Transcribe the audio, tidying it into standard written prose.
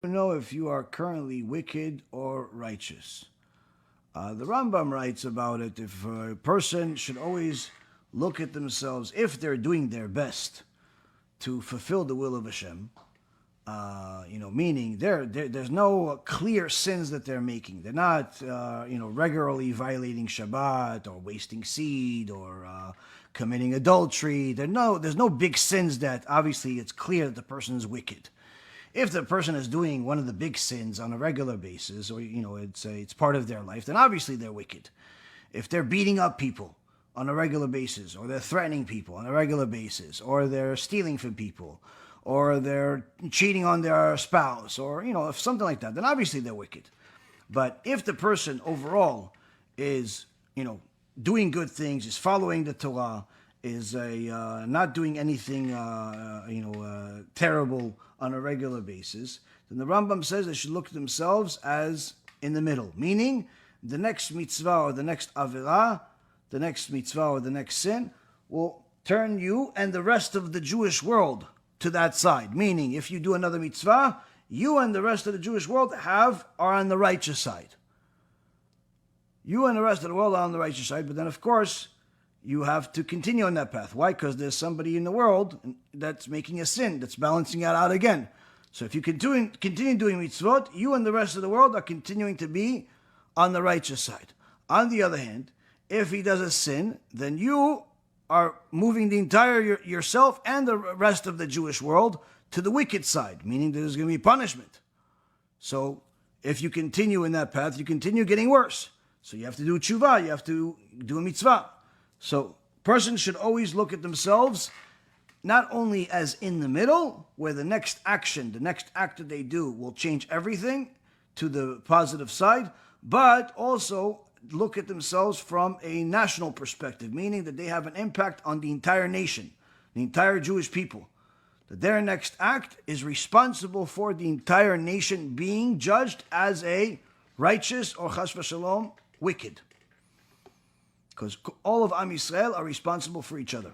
Know if you are currently wicked or righteous. The Rambam writes about it. If a person should always look at themselves if they're doing their best to fulfill the will of Hashem. Meaning there's no clear sins that they're making. They're not, regularly violating Shabbat or wasting seed or committing adultery. There's no big sins that obviously it's clear that the person is wicked. If the person is doing one of the big sins on a regular basis, or it's part of their life, then obviously they're wicked. If they're beating up people on a regular basis, or they're threatening people on a regular basis, or they're stealing from people, or they're cheating on their spouse, or if something like that, then obviously they're wicked. But if the person overall is doing good things, is following the Torah, is not doing anything terrible on a regular basis, then the Rambam says they should look at themselves as in the middle, meaning the next mitzvah or the next avirah, the next mitzvah or the next sin will turn you and the rest of the Jewish world to that side. Meaning, if you do another mitzvah, you and the rest of the Jewish world are on the righteous side. You and the rest of the world are on the righteous side, but then of course, you have to continue on that path. Why? Because there's somebody in the world that's making a sin, that's balancing it out again. So if you continue doing mitzvot, you and the rest of the world are continuing to be on the righteous side. On the other hand, if he does a sin, then you are moving the entire yourself and the rest of the Jewish world to the wicked side, meaning there's going to be punishment. So if you continue in that path, you continue getting worse. So you have to do tshuva, you have to do a mitzvah. So persons should always look at themselves not only as in the middle, where the next action, the next act that they do will change everything to the positive side, but also look at themselves from a national perspective, meaning that they have an impact on the entire nation, the entire Jewish people. That their next act is responsible for the entire nation being judged as a righteous or chas v'shalom wicked. Because all of Am Yisrael are responsible for each other.